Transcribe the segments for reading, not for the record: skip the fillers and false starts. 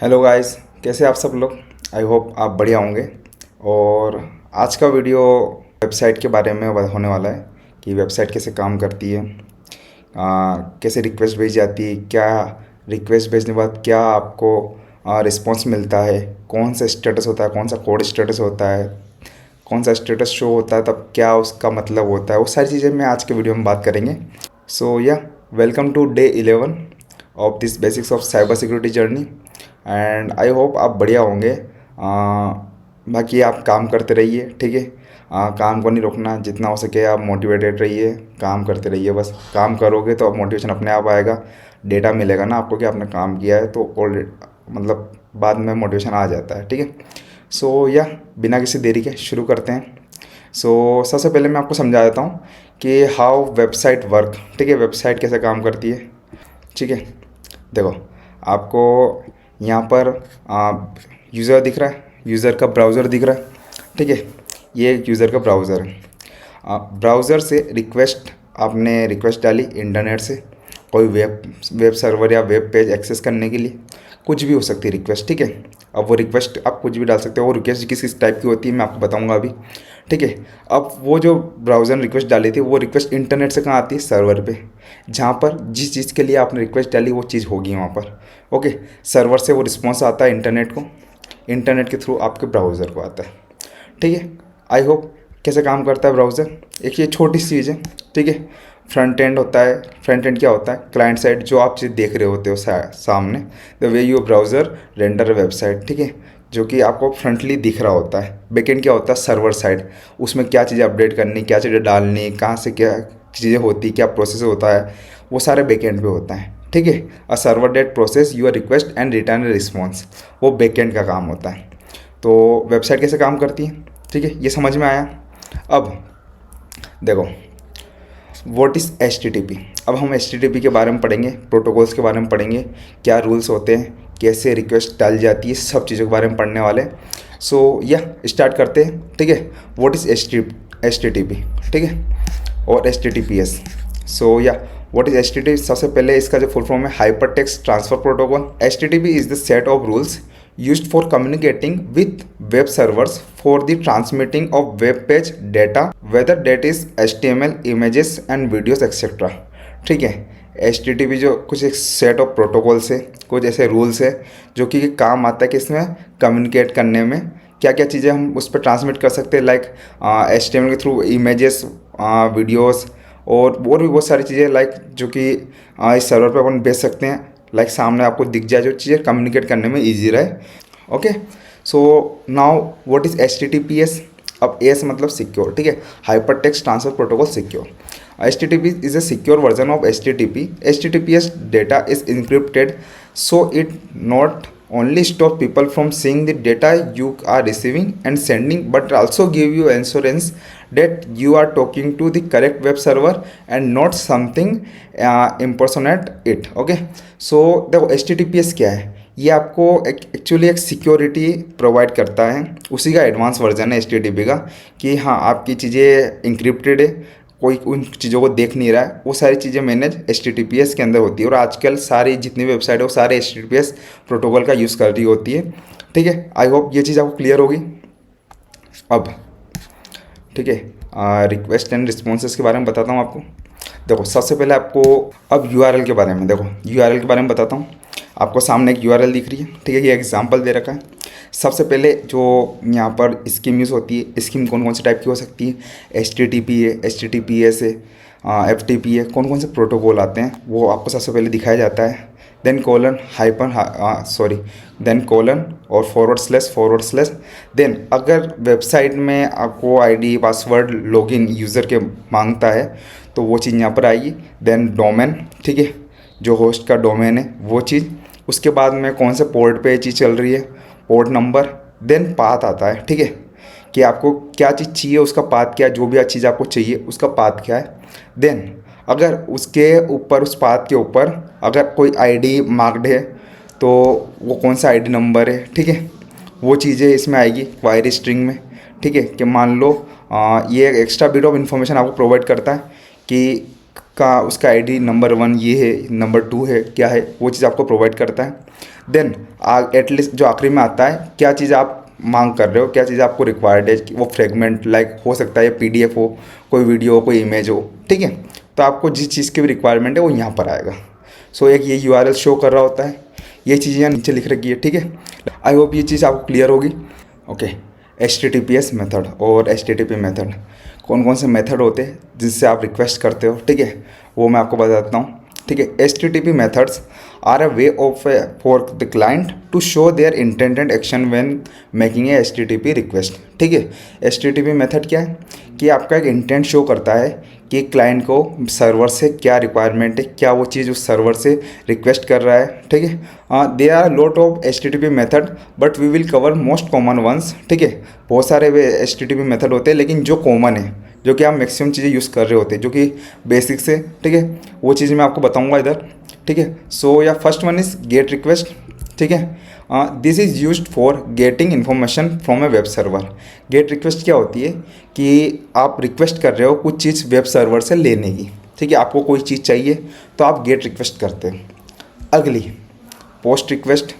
Hello guys, कैसे आप सब लोग। आई होप आप बढ़िया होंगे। और आज का वीडियो वेबसाइट के बारे में होने वाला है कि वेबसाइट कैसे काम करती है, कैसे रिक्वेस्ट भेजी जाती है, क्या रिक्वेस्ट भेजने के बाद क्या आपको रिस्पांस मिलता है, कौन सा स्टेटस होता है, कौन सा कोड स्टेटस होता है, कौन सा स्टेटस शो होता है, तब क्या उसका मतलब होता है, वो सारी चीज़ें मैं आज के वीडियो में बात करेंगे। So yeah welcome to day 11 of this basics of cyber security journey and I hope आप बढ़िया होंगे। बाकी आप काम करते रहिए, ठीक है। काम को नहीं रोकना, जितना हो सके आप मोटिवेटेड रहिए, काम करते रहिए। बस काम करोगे तो अब मोटिवेशन अपने आप आएगा, डेटा मिलेगा ना आपको कि आपने काम किया है, तो ऑलरेडी मतलब बाद में मोटिवेशन आ जाता है, ठीक है। सो या बिना किसी देरी के शुरू करते हैं। सबसे पहले मैं आपको समझा देता हूँ कि हाउ वेबसाइट वर्क, ठीक है। वेबसाइट कैसे काम करती है, ठीक है। देखो, आपको यहाँ पर यूज़र दिख रहा है, यूज़र का ब्राउज़र दिख रहा है, ठीक है। ये एक यूज़र का ब्राउज़र है। ब्राउज़र से आपने रिक्वेस्ट डाली इंटरनेट से, कोई वेब सर्वर या वेब पेज एक्सेस करने के लिए, कुछ भी हो सकती है रिक्वेस्ट, ठीक है। अब वो रिक्वेस्ट आप कुछ भी डाल सकते हो। वो रिक्वेस्ट किस टाइप की होती है मैं आपको बताऊंगा अभी, ठीक है। अब वो जो ब्राउज़र ने रिक्वेस्ट डाली थी, वो रिक्वेस्ट इंटरनेट से कहाँ आती है, सर्वर पे, जहाँ पर जिस चीज़ के लिए आपने रिक्वेस्ट डाली वो चीज़ होगी वहाँ पर, ओके। सर्वर से वो रिस्पॉन्स आता है इंटरनेट को, इंटरनेट के थ्रू आपके ब्राउज़र को आता है, ठीक है। आई होप कैसे काम करता है ब्राउज़र। एक ये छोटी सी चीज़ है, ठीक है। फ्रंट एंड होता है। फ्रंट एंड क्या होता है, क्लाइंट साइड, जो आप चीज़ देख रहे होते हो सामने, the way your browser render website, ठीक है, जो कि आपको फ्रंटली दिख रहा होता है। बैकएंड क्या होता है, सर्वर साइड, उसमें क्या चीज़ें अपडेट करनी, क्या चीज़ें डालनी, कहाँ से क्या चीज़ें होती, क्या प्रोसेस होता है, वो सारे बैकएंड पे होता है, ठीक है। A server that process your request and return response, वो बैकएंड का काम होता है। तो वेबसाइट कैसे काम करती है, ठीक है, ये समझ में आया। अब देखो, व्हाट इज़ HTTP। अब हम HTTP के बारे में पढ़ेंगे, प्रोटोकॉल्स के बारे में पढ़ेंगे, क्या रूल्स होते हैं, कैसे रिक्वेस्ट डाली जाती है, सब चीज़ों के बारे में पढ़ने वाले। या स्टार्ट करते हैं, ठीक है। व्हाट इज़ HTTP, ठीक है, और HTTPS। या व्हाट इज़ HTTP, सबसे पहले इसका जो फुल फॉर्म है, hyper text transfer protocol. HTTP is the set of rules used for communicating with web servers for the transmitting of web page data, whether that is HTML, images and videos etc, ठीक है। HTTP जो कुछ एक set of protocols है, कुछ ऐसे rules है जो कि काम आता है कि इसमें कम्युनिकेट करने में क्या क्या चीज़ें हम उस पर ट्रांसमिट कर सकते हैं, लाइक HTML के थ्रू इमेजेस, वीडियोस और भी बहुत सारी चीज़ें, लाइक जो कि इस सर्वर पे अपन भेज सकते हैं, लाइक सामने आपको दिख जाए, जो चीज़ें कम्युनिकेट करने में ईजी रहे, okay. Now what is HTTPS। अब एस मतलब सिक्योर, ठीक है, hyper text transfer protocol secure. HTTP is a secure version of HTTP. HTTPS data is encrypted, so it not only stop people from seeing the data you are receiving and sending, but also give you assurance that you are talking to the correct web server and not something impersonate it, okay। देखो HTTPS क्या है, ये आपको actually एक security provide करता है, उसी का एडवांस वर्जन है HTTP का, कि हाँ आपकी चीज़ें इंक्रिप्टेड है, कोई उन चीज़ों को देख नहीं रहा है, वो सारी चीज़ें मैनेज HTTPS के अंदर होती है। और आजकल सारी जितनी वेबसाइट है वो सारे HTTPS प्रोटोकॉल का यूज़ कर रही होती है, ठीक है। आई होप ये चीज़ आपको क्लियर होगी। अब ठीक है, रिक्वेस्ट एंड रिस्पॉन्सेस के बारे में बताता हूँ आपको। देखो, सबसे पहले आपको अब URL के बारे में, देखो URL के बारे में बताता हूँ। आपको सामने एक URL दिख रही है, ठीक है, ये एग्जांपल दे रखा है। सबसे पहले जो यहाँ पर स्कीम यूज़ होती है, स्कीम कौन कौन से टाइप की हो सकती है, HTTP है, HTTPS है, FTP है, कौन कौन से प्रोटोकॉल आते हैं वो आपको सबसे पहले दिखाया जाता है। देन कोलन और फॉरवर्ड स्लैश। देन अगर वेबसाइट में आपको ID पासवर्ड लॉगिन यूज़र के मांगता है तो वो चीज़ यहाँ पर आएगी। देन डोमेन, ठीक है, जो होस्ट का डोमेन है वो चीज़। उसके बाद में कौन से पोर्ट पे ये चीज़ चल रही है, पोर्ट नंबर। देन पाथ आता है, ठीक है, कि आपको क्या चीज़ चाहिए, उसका पाथ क्या है, जो भी चीज़ आपको चाहिए उसका पाथ क्या है। देन अगर उसके ऊपर, उस पाथ के ऊपर अगर कोई ID मार्क्ड है तो वो कौन सा ID नंबर है, ठीक है, वो चीज़ें इसमें आएगी क्वायरी स्ट्रिंग में, ठीक है। कि मान लो ये एक्स्ट्रा बिट ऑफ इन्फॉर्मेशन आपको प्रोवाइड करता है कि उसका ID नंबर 1 ये है, नंबर 2 है, क्या है, वो चीज़ आपको प्रोवाइड करता है। देन एटलीस्ट जो आखिरी में आता है, क्या चीज़ आप मांग कर रहे हो, क्या चीज़ आपको रिक्वायर्ड है, कि वो फ्रेगमेंट लाइक हो सकता है PDF हो, कोई वीडियो हो, कोई इमेज हो, ठीक है। तो आपको जिस चीज़ की भी रिक्वायरमेंट है वो यहाँ पर आएगा। सो एक ये URL शो कर रहा होता है, ये चीज़ यहाँ नीचे लिख रखी है, ठीक है। आई होप ये चीज़ आपको क्लियर होगी। ओके, HTTPS मेथड और HTTP मेथड, कौन कौन से मेथड होते हैं जिससे आप रिक्वेस्ट करते हो, ठीक है, वो मैं आपको बताता हूँ, ठीक है। HTTP methods are a way of for the client to show their intended action when making a HTTP request, ठीक है। HTTP मेथड क्या है कि आपका एक इंटेंट शो करता है कि क्लाइंट को सर्वर से क्या रिक्वायरमेंट है, क्या वो चीज़ उस सर्वर से रिक्वेस्ट कर रहा है, ठीक है। They are lot of HTTP method but we will cover most common ones, ठीक है। बहुत सारे HTTP मेथड होते हैं, लेकिन जो कॉमन है, जो कि आप मैक्सिमम चीज़ें यूज़ कर रहे होते हैं, जो कि बेसिक से, ठीक है, वो चीज़ मैं आपको बताऊंगा इधर, ठीक है। सो या first one is gate request, ठीक है। This is used for getting information from A web server. Gate request क्या होती है कि आप रिक्वेस्ट कर रहे हो कुछ चीज़ वेब सर्वर से लेने की, ठीक है। आपको कोई चीज़ चाहिए तो आप गेट रिक्वेस्ट करते हैं। अगली पोस्ट रिक्वेस्ट।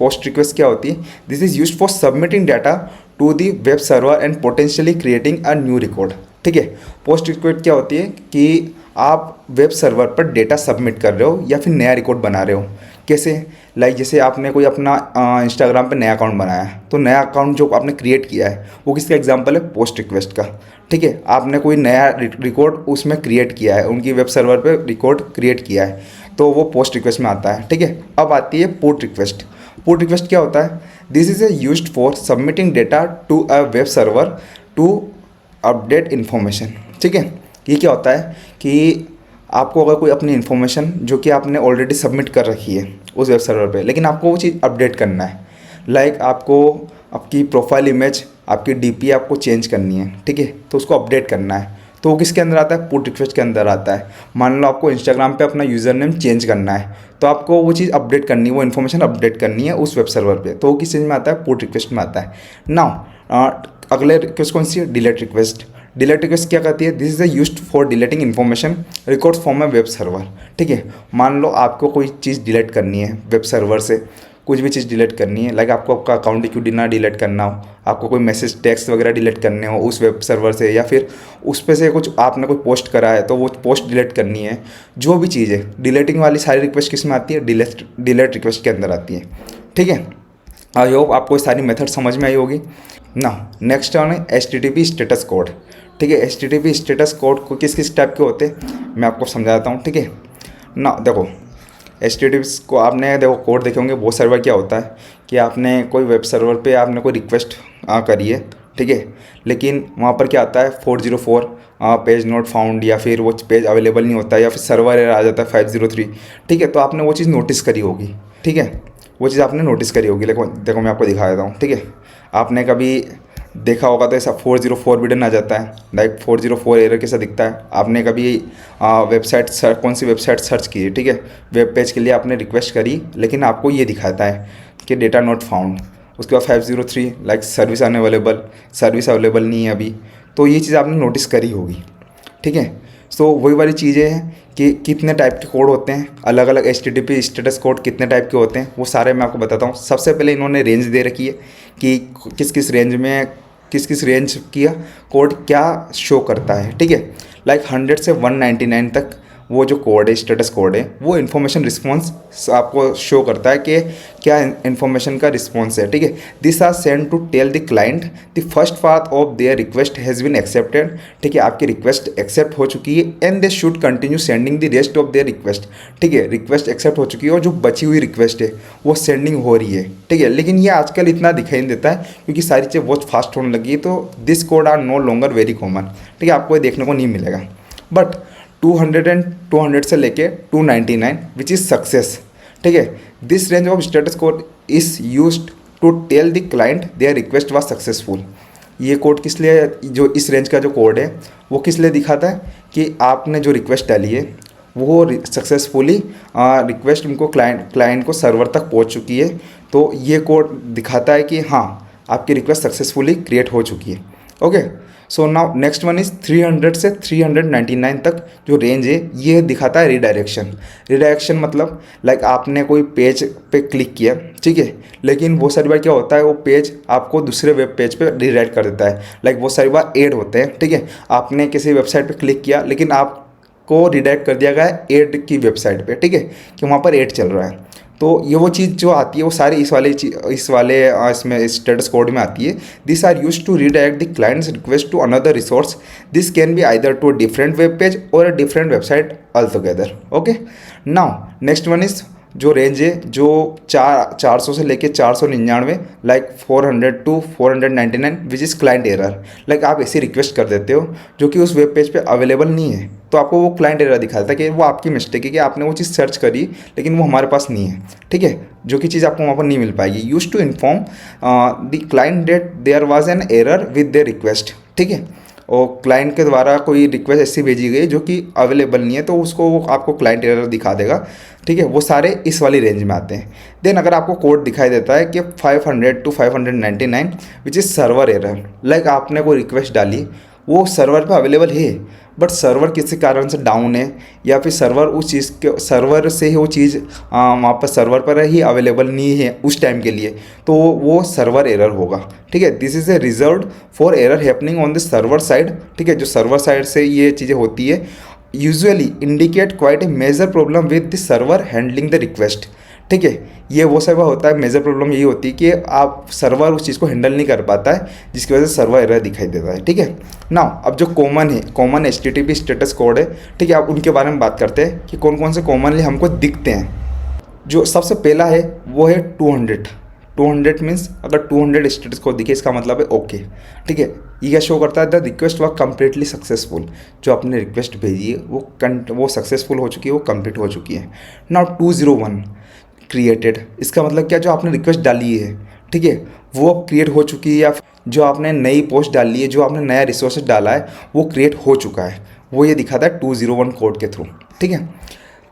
पोस्ट रिक्वेस्ट क्या होती है? This is used for submitting data to the web server and potentially creating a new record, ठीक है। पोस्ट रिक्वेस्ट क्या होती है कि आप वेब सर्वर पर डेटा सबमिट कर रहे हो या फिर नया रिकॉर्ड बना रहे हो। कैसे? लाइक जैसे आपने कोई अपना इंस्टाग्राम पे नया अकाउंट बनाया है, तो नया अकाउंट जो आपने क्रिएट किया है वो किसका एग्जांपल है? पोस्ट रिक्वेस्ट का, ठीक है। आपने कोई नया रिकॉर्ड उसमें क्रिएट किया है, उनकी वेब सर्वर पे रिकॉर्ड क्रिएट किया है, तो वो पोस्ट रिक्वेस्ट में आता है, ठीक है। अब आती है पुट रिक्वेस्ट। पुट रिक्वेस्ट क्या होता है? This is a used for submitting data to a web server to update information, ठीक है। ये क्या होता है कि आपको अगर कोई अपनी इन्फॉर्मेशन जो कि आपने ऑलरेडी सबमिट कर रखी है उस वेब सर्वर पे, लेकिन आपको वो चीज़ अपडेट करना है, लाइक आपको आपकी प्रोफाइल इमेज, आपकी DP आपको चेंज करनी है, ठीक है, तो उसको अपडेट करना है, तो वो किसके अंदर आता है? पुट रिक्वेस्ट के अंदर आता है। मान लो आपको इंस्टाग्राम पे अपना यूज़र नेम चेंज करना है, तो आपको वो चीज़ अपडेट करनी है, वो इन्फॉर्मेशन अपडेट करनी है उस वेब सर्वर पे, तो वो किस चीज़ में आता है? पुट रिक्वेस्ट में आता है। नाउ अगले रिक्वेस्ट कौन सी है? Delete request. डिलीट रिक्वेस्ट क्या करती है? This is used for deleting information records from A web server, ठीक है। मान लो आपको कोई चीज़ डिलीट करनी है वेब सर्वर से, कुछ भी चीज़ डिलीट करनी है, लाइक आपको आपका अकाउंट क्यों ना डिलीट करना हो, आपको कोई मैसेज टेक्स्ट वगैरह डिलीट करने हो उस वेब सर्वर से, या फिर उस पे से कुछ आपने कोई पोस्ट करा है तो वो पोस्ट डिलीट करनी है, जो भी चीज़ है डिलीटिंग वाली सारी रिक्वेस्ट किस में आती है? डिलीट रिक्वेस्ट के अंदर आती है, ठीक है। आई होप आपको सारी मेथड समझ में आई होगी ना। नेक्स्ट वन है HTTP स्टेटस कोड, ठीक है। HTTP स्टेटस कोड को किस किस टाइप के होते हैं मैं आपको समझाता हूँ, ठीक है ना। देखो HTTP को आपने देखो कोड देखे होंगे, बहुत सर्वर क्या होता है कि आपने कोई वेब सर्वर पे आपने कोई रिक्वेस्ट करी है, ठीक है, लेकिन वहाँ पर क्या आता है? 404 पेज नॉट फाउंड, या फिर वो पेज अवेलेबल नहीं होता है, या फिर सर्वर एरर आ जाता है 503, ठीक है। तो आपने वो चीज़ नोटिस करी होगी, ठीक है, वो चीज़ आपने नोटिस करी होगी। देखो मैं आपको दिखा देता हूँ, ठीक है। आपने कभी देखा होगा तो ऐसा 404 बिडन आ जाता है, लाइक 404 एरर कैसा दिखता है। आपने कभी वेबसाइट कौन सी वेबसाइट सर्च की, ठीक है, वेब पेज के लिए आपने रिक्वेस्ट करी, लेकिन आपको ये दिखाता है कि डेटा नॉट फाउंड, उसके बाद 503 like service unavailable, service available नहीं है अभी, तो ये चीज़ आपने नोटिस करी होगी, ठीक है। सो वही वाली चीज़ें हैं कि कितने टाइप के कोड होते हैं, अलग अलग HTTP स्टेटस कोड कितने टाइप के होते हैं, वो सारे मैं आपको बताता हूँ। सबसे पहले इन्होंने रेंज दे रखी है कि किस किस रेंज में किस किस रेंज किया कोड क्या शो करता है, ठीक है। लाइक 100 से 199 तक वो जो कोड है, स्टेटस कोड है, वो इन्फॉर्मेशन रिस्पॉन्स आपको शो करता है कि क्या इन्फॉर्मेशन का रिस्पॉन्स है, ठीक है। This are send to tell the client the first part of their request has been accepted, ठीक है, आपकी रिक्वेस्ट एक्सेप्ट हो चुकी है, and they should continue sending the rest of their request, ठीक है। रिक्वेस्ट एक्सेप्ट हो चुकी है और जो बची हुई रिक्वेस्ट है वो सेंडिंग हो रही है, ठीक है। लेकिन ये आजकल इतना दिखाई नहीं देता है क्योंकि सारी चीज़ें बहुत फास्ट होने लगी है, तो this code are no longer very common, ठीक है, आपको ये देखने को नहीं मिलेगा। बट 200 से लेके 299 विच इज़ सक्सेस, ठीक है। This range of status code is used to tell the client their request was successful. ये कोड किस लिए, जो इस रेंज का जो कोड है वो किस लिए दिखाता है कि आपने जो रिक्वेस्ट डाली है वो सक्सेसफुली रिक्वेस्ट उनको क्लाइंट को सर्वर तक पहुंच चुकी है, तो ये कोड दिखाता है कि हाँ आपकी रिक्वेस्ट सक्सेसफुली क्रिएट हो चुकी है। Okay. So now next one is 300 से 399 तक जो रेंज है ये दिखाता है रिडायरेक्शन। रिडायरेक्शन मतलब लाइक आपने कोई पेज पे क्लिक किया, ठीक है, लेकिन वो सारी बार क्या होता है वो पेज आपको दूसरे वेब पेज पे रिडायरेक्ट कर देता है। लाइक वो सारी बार ऐड होते हैं, ठीक है, आपने किसी वेबसाइट पे क्लिक किया लेकिन आपको रिडायरेक्ट कर दिया गया है ऐड की वेबसाइट पे, ठीक है, कि वहाँ पर ऐड चल रहा है। तो ये वो चीज़ जो आती है वो सारी इसमें स्टेटस कोड में आती है। This are used to redirect the client's request to another resource. This can be either to a different web page और a different website all together. Okay, now next one is जो range है जो 400 से लेके 499, like 400 to 499, which is client error. Like आप ऐसी request कर देते हो जो कि उस वेब पेज पे अवेलेबल नहीं है, तो आपको वो क्लाइंट एरर दिखाता है कि वो आपकी मिस्टेक है कि आपने वो चीज़ सर्च करी लेकिन वो हमारे पास नहीं है, ठीक है, जो कि चीज़ आपको वहाँ पर नहीं मिल पाएगी। Use to inform the client that there was an error with their request, ठीक है, और क्लाइंट के द्वारा कोई रिक्वेस्ट ऐसी भेजी गई जो कि अवेलेबल नहीं है तो उसको वो आपको क्लाइंट एरर दिखा देगा, ठीक है। वो सारे इस वाली रेंज में आते हैं। देन अगर आपको कोड दिखाई देता है कि 500 to 599 which is server error, like आपने कोई रिक्वेस्ट डाली, वो सर्वर पे अवेलेबल है बट सर्वर किसी कारण से डाउन है या फिर सर्वर उस चीज़ के सर्वर से ही वो चीज़ वहाँ पर सर्वर पर ही अवेलेबल नहीं है उस टाइम के लिए, तो वो सर्वर एरर होगा, ठीक है। This is A reserved for error happening on the server side, ठीक है, जो सर्वर साइड से ये चीज़ें होती है। Usually indicate quite a major problem with the server handling the request, ठीक है। ये वो सब होता है, मेजर प्रॉब्लम यही होती है कि आप सर्वर उस चीज़ को हैंडल नहीं कर पाता है जिसकी वजह से सर्वर एरर दिखाई देता है, ठीक है। नाउ अब जो कॉमन है, कॉमन HTTP स्टेटस कोड है, ठीक है, आप उनके बारे में बात करते हैं कि कौन कौन से कॉमनली हमको दिखते हैं। जो सबसे पहला है वो है 200 मीन्स अगर 200 स्टेटस कोड दिखे इसका मतलब है ओके, ठीक है। ये क्या शो करता है, the request work completely successful. जो आपने रिक्वेस्ट भेजी है वो सक्सेसफुल हो चुकी है, वो कंप्लीट हो चुकी है। नाउ 201 क्रिएटेड, इसका मतलब क्या, जो आपने रिक्वेस्ट डाली है, ठीक है, वो क्रिएट हो चुकी है, या जो आपने नई पोस्ट डाली है, जो आपने नया रिसोर्स डाला है वो क्रिएट हो चुका है, वो ये दिखाता है 201 कोड के थ्रू, ठीक है।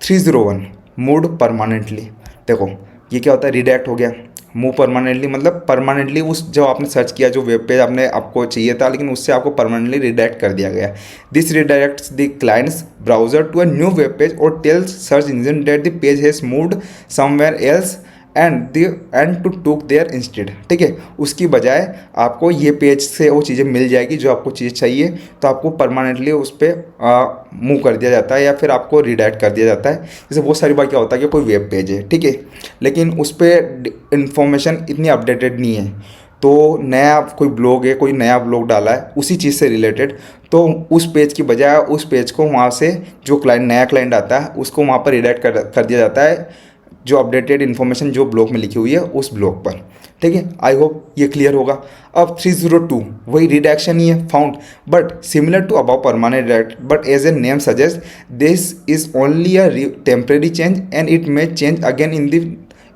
301 मूव परमानेंटली, देखो ये क्या होता है, रिडायरेक्ट हो गया। मूव परमानेंटली मतलब परमानेंटली उस जो आपने सर्च किया, जो वेब पेज आपको चाहिए था लेकिन उससे आपको परमानेंटली रिडायरेक्ट कर दिया गया। This redirects the client's browser to a new web page और tells search engine that the page has moved somewhere else and to took there instead, ठीक है। उसकी बजाय आपको ये पेज से वो चीज़ें मिल जाएगी जो आपको चीज़ चाहिए, तो आपको परमानेंटली उस पर मूव कर दिया जाता है या फिर आपको रिडायरेक्ट कर दिया जाता है। जैसे बहुत सारी बार क्या होता है कि कोई वेब पेज है, ठीक है, लेकिन उस पर इंफॉर्मेशन इतनी अपडेटेड नहीं है, तो नया कोई ब्लॉग है, कोई नया ब्लॉग डाला है उसी चीज़ से रिलेटेड, तो उस पेज की बजाय उस पेज को वहाँ से जो नया क्लाइंट आता है उसको वहाँ पर रिडायरेक्ट कर दिया जाता है, जो अपडेटेड इन्फॉर्मेशन जो ब्लॉग में लिखी हुई है उस ब्लॉग पर, ठीक है। आई होप ये क्लियर होगा। अब 302 वही रिडायरेक्शन ही है, found but similar to above permanent redirect but as a name suggest this is only a temporary change and it may change again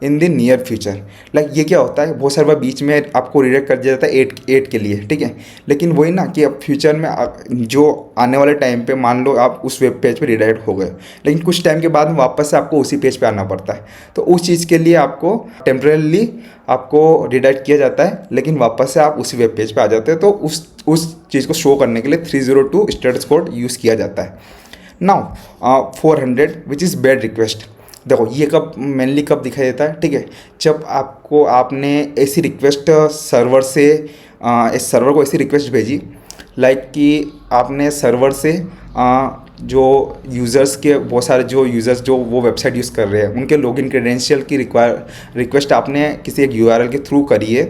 in the near future. Like ये क्या होता है, बहुत सारे बार बीच में आपको रिडायरेक्ट कर दिया जाता है 8 के लिए, ठीक है, लेकिन वही ना कि अब फ्यूचर में जो आने वाले टाइम पे मान लो आप उस वेब पेज पे रिडायरेक्ट हो गए, लेकिन कुछ टाइम के बाद वापस से आपको उसी पेज पे आना पड़ता है, तो उस चीज़ के लिए आपको टेम्परेली आपको रिडायरेक्ट किया जाता है, लेकिन वापस से आप उसी वेब पेज पे आ जाते हैं, तो उस चीज़ को शो करने के लिए 302 स्टेटस कोड यूज़ किया जाता है। Now 400 which is bad request. देखो ये कब दिखाई देता है, ठीक है, जब आपने ऐसी रिक्वेस्ट सर्वर से इस सर्वर को ऐसी रिक्वेस्ट भेजी, लाइक कि आपने सर्वर से जो यूज़र्स के बहुत सारे जो यूज़र्स जो वो वेबसाइट यूज़ कर रहे हैं उनके लॉगिन क्रेडेंशियल की रिक्वेस्ट आपने किसी एक URL के थ्रू करी है,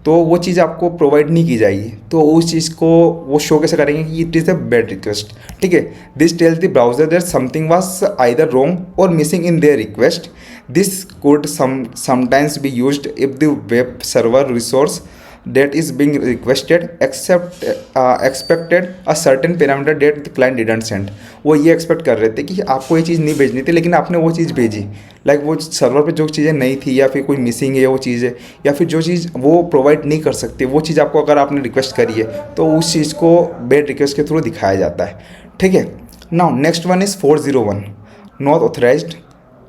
तो वो चीज़ आपको प्रोवाइड नहीं की जाएगी, तो उस चीज़ को वो शो कैसे करेंगे कि it is a bad request, ठीक है। This tells the browser that something was either wrong और missing in their request. This could sometimes be used if the web server resource that is being requested expected a certain parameter that the client didn't send। वो ये expect कर रहे थे कि आपको ये चीज़ नहीं भेजनी थी लेकिन आपने वो चीज़ भेजी, लाइक वो सर्वर पे जो चीज़ें नहीं थी या फिर कोई मिसिंग है वो चीज़ है या फिर जो चीज़ वो प्रोवाइड नहीं कर सकते वो चीज़ आपको अगर आपने रिक्वेस्ट करी है तो उस चीज़ को बैड रिक्वेस्ट के थ्रू दिखाया जाता है, ठीक है। Now next one is 401 not authorised.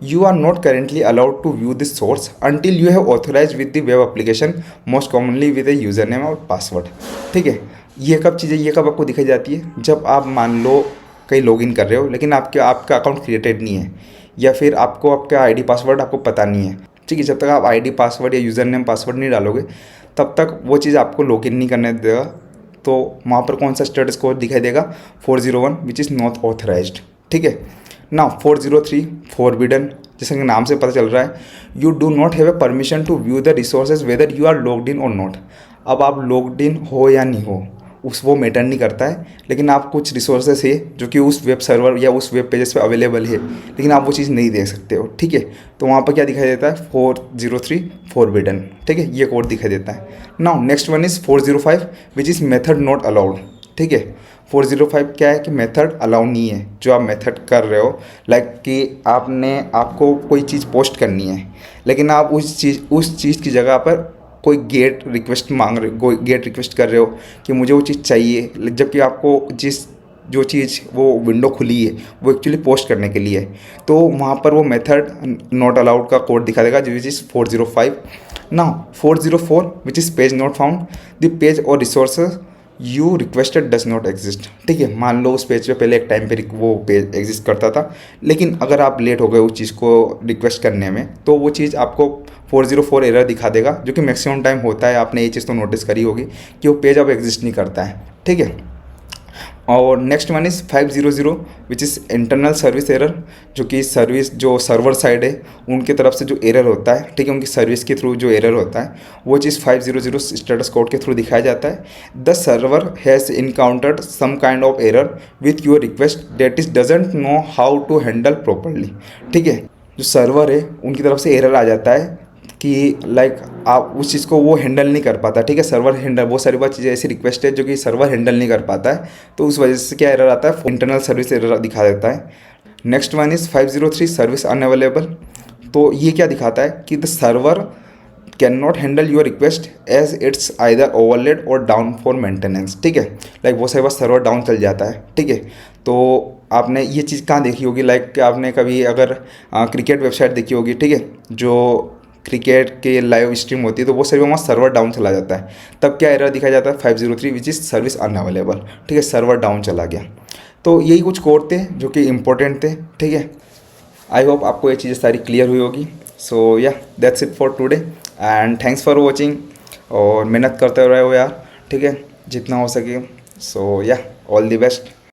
You are not currently allowed to view this source until you have authorized with the web application, most commonly with a username or password, ठीक है। ये कब आपको दिखाई जाती है, जब आप मान लो कहीं लॉगिन कर रहे हो लेकिन आपका अकाउंट क्रिएटेड नहीं है, या फिर आपको आपका आईडी पासवर्ड आपको पता नहीं है, ठीक है। जब तक आप आईडी पासवर्ड या यूज़र नेम पासवर्ड नहीं डालोगे तब तक वो चीज़ आपको लॉगिन नहीं करने देगा। तो वहाँ पर कौन सा स्टेटस कोड दिखाई देगा, 401 विच इज़ नॉट ऑथराइज्ड, ठीक है ना। 403 फॉरबिडन, जैसे कि नाम से पता चल रहा है, you do not have a permission to view the resources whether you are logged in or not. अब आप लॉग्ड इन हो या नहीं हो वो मैटर नहीं करता है, लेकिन आप कुछ रिसोर्सेज है जो कि उस वेब सर्वर या उस वेब पेजेस पे अवेलेबल है, लेकिन आप वो चीज़ नहीं देख सकते हो, ठीक है। तो वहाँ पर क्या दिखाई देता है, 403 फॉरबिडन, ठीक है, ये कोड दिखाई देता है। Now next one is 405 which is method not allowed, ठीक है। 405 क्या है कि मेथड अलाउ नहीं है, जो आप मेथड कर रहे हो, लाइक कि आपको कोई चीज़ पोस्ट करनी है, लेकिन आप उस चीज़ की जगह पर कोई गेट रिक्वेस्ट कर रहे हो कि मुझे वो चीज़ चाहिए, जबकि आपको जो चीज़ वो विंडो खुली है वो एक्चुअली पोस्ट करने के लिए है। तो वहाँ पर वो मेथड नॉट अलाउड का कोड दिखा देगा, which is 405। Now 404 which is page not found, the page और resources you requested does not exist, ठीक है। मान लो उस पेज पे पहले एक टाइम पे वो पेज एग्जिस्ट करता था, लेकिन अगर आप लेट हो गए उस चीज़ को रिक्वेस्ट करने में, तो वो चीज़ आपको 404 एरर दिखा देगा, जो कि मैक्सिमम टाइम होता है। आपने ये चीज़ तो नोटिस करी होगी कि वो पेज अब एग्जिस्ट नहीं करता है, ठीक है। और next one is 500 which is internal service error, जो सर्वर साइड है उनकी तरफ से जो एरर होता है, ठीक है, उनकी सर्विस के थ्रू जो एरर होता है वो चीज़ 500 स्टेटस कोड के थ्रू दिखाया जाता है। The server has encountered some kind of error with your request that is doesn't know how to handle properly, ठीक है। जो सर्वर है उनकी तरफ से एरर आ जाता है कि लाइक आप उस चीज़ को वो हैंडल नहीं कर पाता, ठीक है। सर्वर हैंडल, बहुत सारी बात चीज़ें ऐसी रिक्वेस्ट है जो कि सर्वर हैंडल नहीं कर पाता है, तो उस वजह से क्या एरर आता है, इंटरनल सर्विस एरर दिखा देता है। Next one is 503 service unavailable. तो ये क्या दिखाता है कि the server can not handle your request as it's either overloaded और डाउन फॉर मेंटेनेंस, ठीक है। लाइक बहुत सारी बार सर्वर डाउन चल जाता है, ठीक है। तो आपने ये चीज़ कहाँ देखी होगी, लाइक आपने कभी अगर क्रिकेट वेबसाइट देखी होगी, ठीक है, जो क्रिकेट के लाइव स्ट्रीम होती है, तो वो सभी वहाँ सर्वर डाउन चला जाता है, तब क्या एरर दिखाया जाता है, 503 विच इज़ सर्विस अनअवेलेबल, ठीक है, सर्वर डाउन चला गया। तो यही कुछ कोड थे जो कि इम्पोर्टेंट थे, ठीक है। आई होप आपको ये चीज़ें सारी क्लियर हुई होगी। सो या that's it for today and thanks for watching. और मेहनत करते रहे हो यार, ठीक है, जितना हो सके। सो या ऑल द बेस्ट।